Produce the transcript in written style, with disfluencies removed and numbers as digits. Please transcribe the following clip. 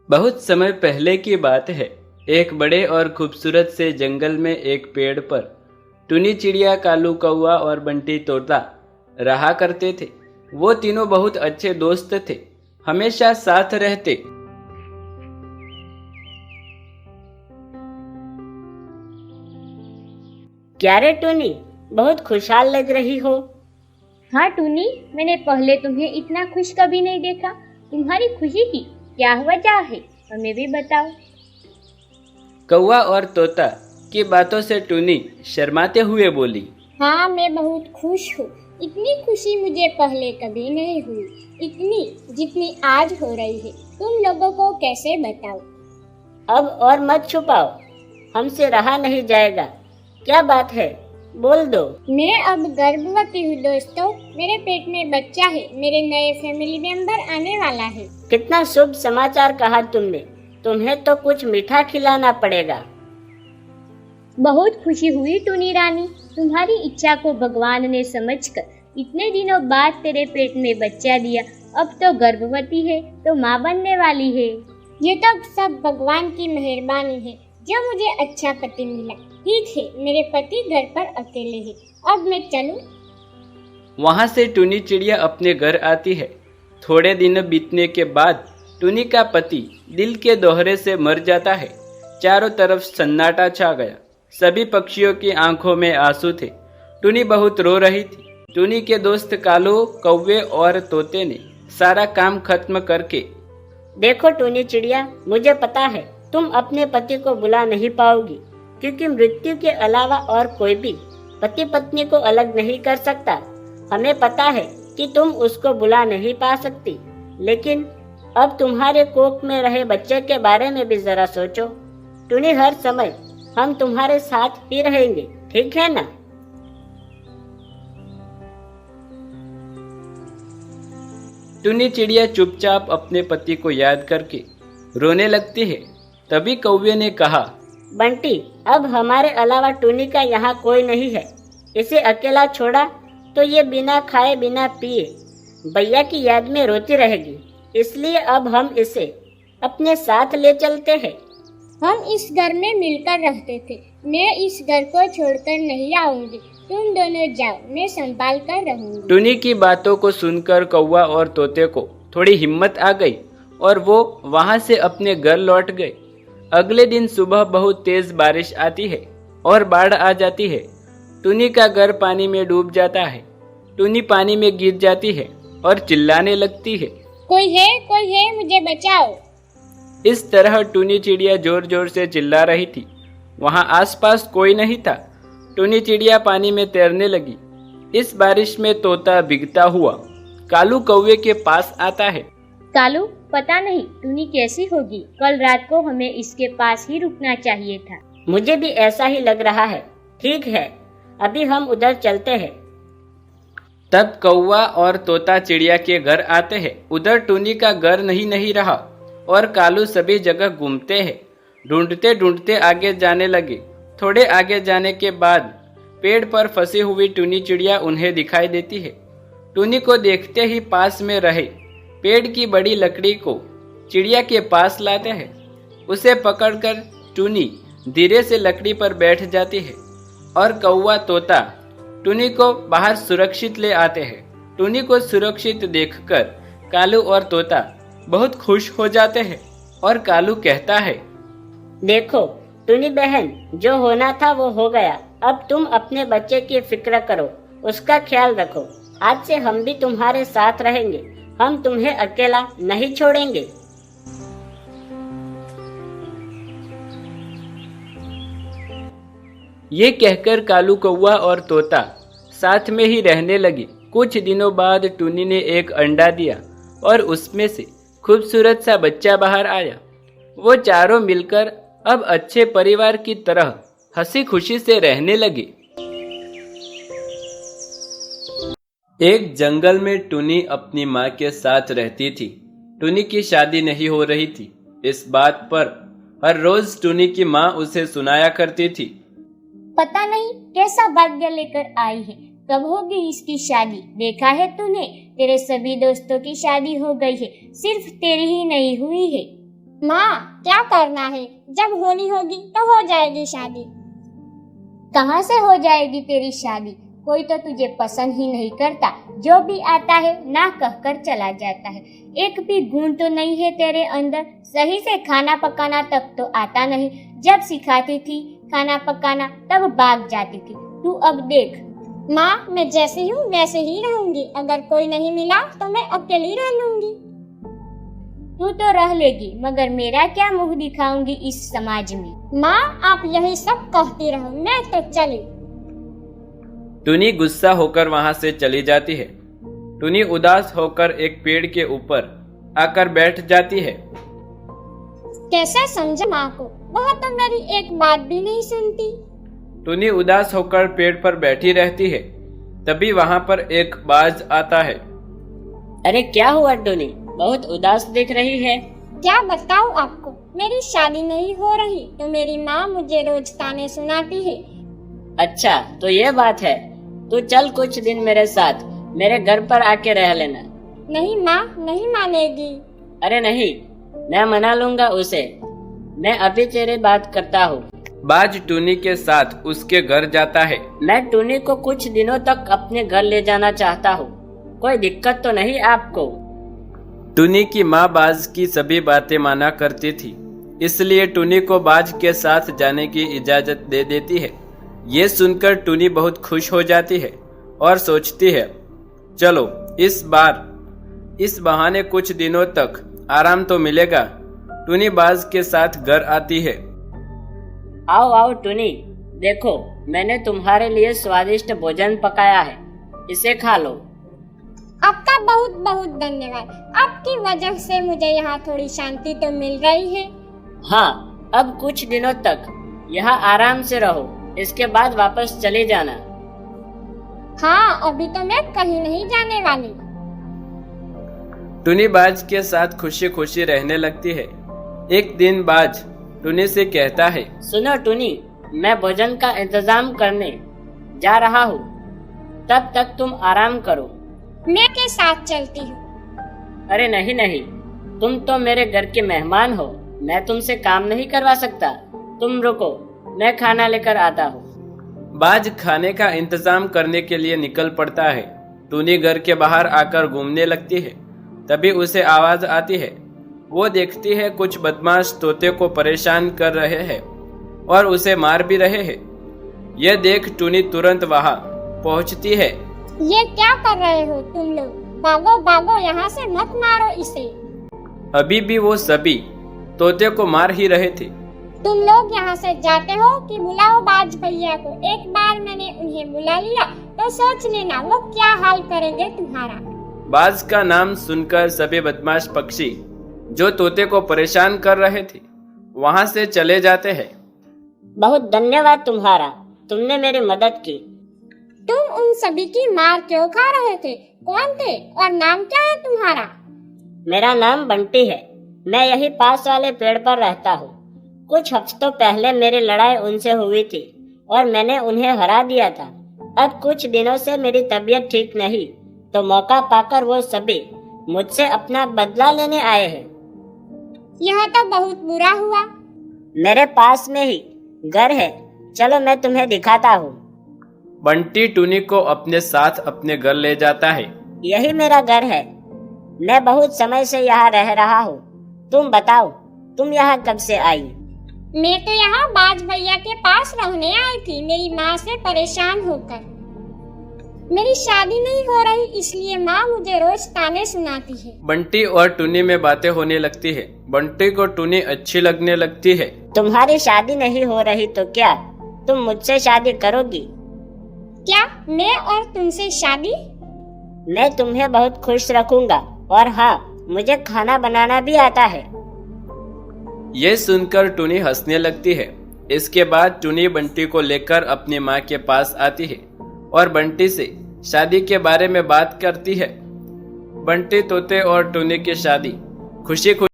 बहुत समय पहले की बात है। एक बड़े और खूबसूरत से जंगल में एक पेड़ पर टुनी चिड़िया, कालू कौवा और बंटी तोता रहा करते थे। वो तीनों बहुत अच्छे दोस्त थे, हमेशा साथ रहते। क्या रे टूनी, बहुत खुशहाल लग रही हो। हाँ टूनी, मैंने पहले तुम्हें इतना खुश कभी नहीं देखा। तुम्हारी खुशी की क्या वजह है, हमें भी बताओ। कौवा और तोता की बातों से टुनी शर्माते हुए बोली, हाँ, मैं बहुत खुश हूँ। इतनी खुशी मुझे पहले कभी नहीं हुई, इतनी जितनी आज हो रही है। तुम लोगों को कैसे बताऊं? अब और मत छुपाओ, हमसे रहा नहीं जाएगा। क्या बात है, बोल दो। मैं अब गर्भवती हूँ दोस्तों। मेरे पेट में बच्चा है। मेरे नए फैमिली मेंबर आने वाला है। कितना शुभ समाचार कहा तुमने। तुम्हें तो कुछ मीठा खिलाना पड़ेगा। बहुत खुशी हुई टूनी रानी, तुम्हारी इच्छा को भगवान ने समझकर इतने दिनों बाद तेरे पेट में बच्चा दिया। अब तो गर्भवती है, तो माँ बनने वाली है। ये तो सब भगवान की मेहरबानी है जो मुझे अच्छा पति मिला। ठीक है, मेरे पति घर पर अकेले हैं। अब मैं चलूं? वहां से टुनी चिड़िया अपने घर आती है। थोड़े दिन बीतने के बाद टुनी का पति दिल के दौरे से मर जाता है। चारों तरफ सन्नाटा छा गया। सभी पक्षियों की आंखों में आंसू थे। टुनी बहुत रो रही थी। टुनी के दोस्त कालू, कौवे और तोते ने सारा काम खत्म करके, देखो टूनी चिड़िया, मुझे पता है तुम अपने पति को बुला नहीं पाओगी, क्योंकि मृत्यु के अलावा और कोई भी पति पत्नी को अलग नहीं कर सकता। हमें पता है कि तुम उसको बुला नहीं पा सकती, लेकिन अब तुम्हारे कोख में रहे बच्चे के बारे में भी जरा सोचो। टूनी, हर समय हम तुम्हारे साथ ही रहेंगे, ठीक है ना? टुनी चिड़िया चुपचाप अपने पति को याद करके रोने लगती है। तभी कौवे ने कहा, बंटी, अब हमारे अलावा टूनी का यहाँ कोई नहीं है। इसे अकेला छोड़ा तो ये बिना खाए बिना पिए भैया की याद में रोती रहेगी। इसलिए अब हम इसे अपने साथ ले चलते हैं। हम इस घर में मिलकर रहते थे। मैं इस घर को छोड़कर नहीं आऊंगी। तुम दोनों जाओ, मैं संभाल कर रहूंगी। टुनी की बातों को सुनकर कौवा और तोते को थोड़ी हिम्मत आ गई और वो वहां से अपने घर लौट गए। अगले दिन सुबह बहुत तेज बारिश आती है और बाढ़ आ जाती है। टुनी का घर पानी में डूब जाता है। टुनी पानी में गिर जाती है और चिल्लाने लगती है, कोई है, मुझे बचाओ। इस तरह टुनी चिड़िया जोर जोर से चिल्ला रही थी। वहां आसपास कोई नहीं था। टुनी चिड़िया पानी में तैरने लगी। इस बारिश में तोता भीगता हुआ कालू कौवे के पास आता है। कालू, पता नहीं टूनी कैसी होगी। कल रात को हमें इसके पास ही रुकना चाहिए था। मुझे भी ऐसा ही लग रहा है। ठीक है, अभी हम उधर चलते हैं। तब कौवा और तोता चिड़िया के घर आते हैं। उधर टुनी का घर नहीं रहा और कालू सभी जगह घूमते हैं। ढूंढते ढूंढते आगे जाने लगे। थोड़े आगे जाने के बाद पेड़ पर फंसी हुई टुनी चिड़िया उन्हें दिखाई देती है। टुनी को देखते ही पास में रहे पेड़ की बड़ी लकड़ी को चिड़िया के पास लाते हैं। उसे पकड़कर टुनी धीरे से लकड़ी पर बैठ जाती है और कौवा तोता टुनी को बाहर सुरक्षित ले आते हैं। टुनी को सुरक्षित देखकर कालू और तोता बहुत खुश हो जाते हैं और कालू कहता है, देखो टुनी बहन, जो होना था वो हो गया। अब तुम अपने बच्चे की फिक्र करो, उसका ख्याल रखो। आज से हम भी तुम्हारे साथ रहेंगे। हम तुम्हें अकेला नहीं छोड़ेंगे। ये कहकर कालू कौवा और तोता साथ में ही रहने लगे। कुछ दिनों बाद टुनी ने एक अंडा दिया और उसमें से खूबसूरत सा बच्चा बाहर आया। वो चारों मिलकर अब अच्छे परिवार की तरह हंसी खुशी से रहने लगे। एक जंगल में टुनी अपनी माँ के साथ रहती थी। टुनी की शादी नहीं हो रही थी। इस बात पर हर रोज टुनी की माँ उसे सुनाया करती थी। पता नहीं कैसा भाग्य लेकर आई है, कब होगी इसकी शादी। देखा है तूने, तेरे सभी दोस्तों की शादी हो गई है, सिर्फ तेरी ही नहीं हुई है। माँ क्या करना है, जब होनी होगी तो हो जाएगी शादी। कहाँ से हो जाएगी तेरी शादी? कोई तो तुझे पसंद ही नहीं करता, जो भी आता है ना कहकर चला जाता है। एक भी गुण तो नहीं है तेरे अंदर, सही से खाना पकाना तक तो आता नहीं। जब सिखाती थी खाना पकाना तब भाग जाती थी, तू अब देख। माँ मैं जैसी हूँ वैसे ही रहूंगी, अगर कोई नहीं मिला तो मैं अकेली रह लूंगी। तू तो रह लेगी, मगर मेरा क्या मुंह दिखाऊंगी इस समाज में। माँ आप यही सब कहती रहो, मैं तो चली। टुनी गुस्सा होकर वहां से चली जाती है। टुनी उदास होकर एक पेड़ के ऊपर आकर बैठ जाती है। कैसे समझे माँ को, वह तो मेरी एक बात भी नहीं सुनती। टुनी उदास होकर पेड़ पर बैठी रहती है। तभी वहां पर एक बाज आता है। अरे क्या हुआ टुनी, बहुत उदास दिख रही है। क्या बताऊँ आपको, मेरी शादी नहीं हो रही तो मेरी माँ मुझे रोज ताने सुनाती है। अच्छा तो ये बात है, तू चल कुछ दिन मेरे साथ, मेरे घर पर आके रह लेना। नहीं माँ नहीं मानेगी। अरे नहीं, मैं मना लूंगा उसे, मैं अभी तेरी बात करता हूँ। बाज टुनी के साथ उसके घर जाता है। मैं टुनी को कुछ दिनों तक अपने घर ले जाना चाहता हूँ, कोई दिक्कत तो नहीं आपको? टुनी की माँ बाज की सभी बातें माना करती थी, इसलिए टुनी को बाज के साथ जाने की इजाजत दे देती है। ये सुनकर टुनी बहुत खुश हो जाती है और सोचती है, चलो इस बहाने कुछ दिनों तक आराम तो मिलेगा। टुनी बाज के साथ घर आती है। आओ आओ टुनी, देखो मैंने तुम्हारे लिए स्वादिष्ट भोजन पकाया है, इसे खा लो। आपका बहुत बहुत धन्यवाद, आपकी वजह से मुझे यहाँ थोड़ी शांति तो मिल रही है। हाँ, अब कुछ दिनों तक यहाँ आराम से रहो, इसके बाद वापस चले जाना। हाँ, अभी तो मैं कहीं नहीं जाने वाली। टुनी बाज के साथ खुशी खुशी रहने लगती है। एक दिन बाज टुनी से कहता है, सुनो टुनी, मैं भोजन का इंतजाम करने जा रहा हूँ, तब तक तुम आराम करो। मैं के साथ चलती हूँ। अरे नहीं नहीं, तुम तो मेरे घर के मेहमान हो, मैं तुमसे काम नहीं करवा सकता। तुम रुको, मैं खाना लेकर आता हूँ। बाज खाने का इंतजाम करने के लिए निकल पड़ता है। टुनी घर के बाहर आकर घूमने लगती है। तभी उसे आवाज आती है। वो देखती है कुछ बदमाश तोते को परेशान कर रहे हैं और उसे मार भी रहे हैं। यह देख टुनी तुरंत वहां पहुंचती है। ये क्या कर रहे हो तुम लोग? भागो भागो, यहाँ से मत मारो इसे। अभी भी वो सभी तोते को मार ही रहे थे। तुम लोग यहाँ से जाते हो कि बुलाओ बाज भैया को। एक बार मैंने उन्हें बुला लिया तो सोच लेना वो क्या हाल करेंगे तुम्हारा। बाज का नाम सुनकर सभी बदमाश पक्षी जो तोते को परेशान कर रहे थे वहां से चले जाते हैं। बहुत धन्यवाद तुम्हारा, तुमने मेरी मदद की। तुम उन सभी की मार क्यों खा रहे थे? कौन थे और नाम क्या है तुम्हारा? मेरा नाम बंटी है, मैं यही पास वाले पेड़ पर रहता हूँ। कुछ हफ्तों पहले मेरी लड़ाई उनसे हुई थी और मैंने उन्हें हरा दिया था। अब कुछ दिनों से मेरी तबीयत ठीक नहीं, तो मौका पाकर वो सभी मुझसे अपना बदला लेने आए हैं। यह तो बहुत बुरा हुआ। मेरे पास में ही घर है, चलो मैं तुम्हें दिखाता हूँ। बंटी टुनी को अपने साथ अपने घर ले जाता है। यही मेरा घर है, मैं बहुत समय से यहाँ रह रहा हूँ। तुम बताओ, तुम यहाँ कब से आई? मैं तो यहाँ बाज भैया के पास रहने आई थी, मेरी माँ से परेशान होकर। मेरी शादी नहीं हो रही, इसलिए माँ मुझे रोज ताने सुनाती है। बंटी और टुनी में बातें होने लगती है। बंटी को टुनी अच्छी लगने लगती है। तुम्हारी शादी नहीं हो रही तो क्या तुम मुझसे शादी करोगी? क्या मैं और तुमसे शादी? मैं तुम्हें बहुत खुश रखूंगा और हाँ, मुझे खाना बनाना भी आता है। ये सुनकर टुनी हंसने लगती है। इसके बाद टुनी बंटी को लेकर अपनी माँ के पास आती है और बंटी से शादी के बारे में बात करती है। बंटी तोते और टुनी की शादी खुशी खुशी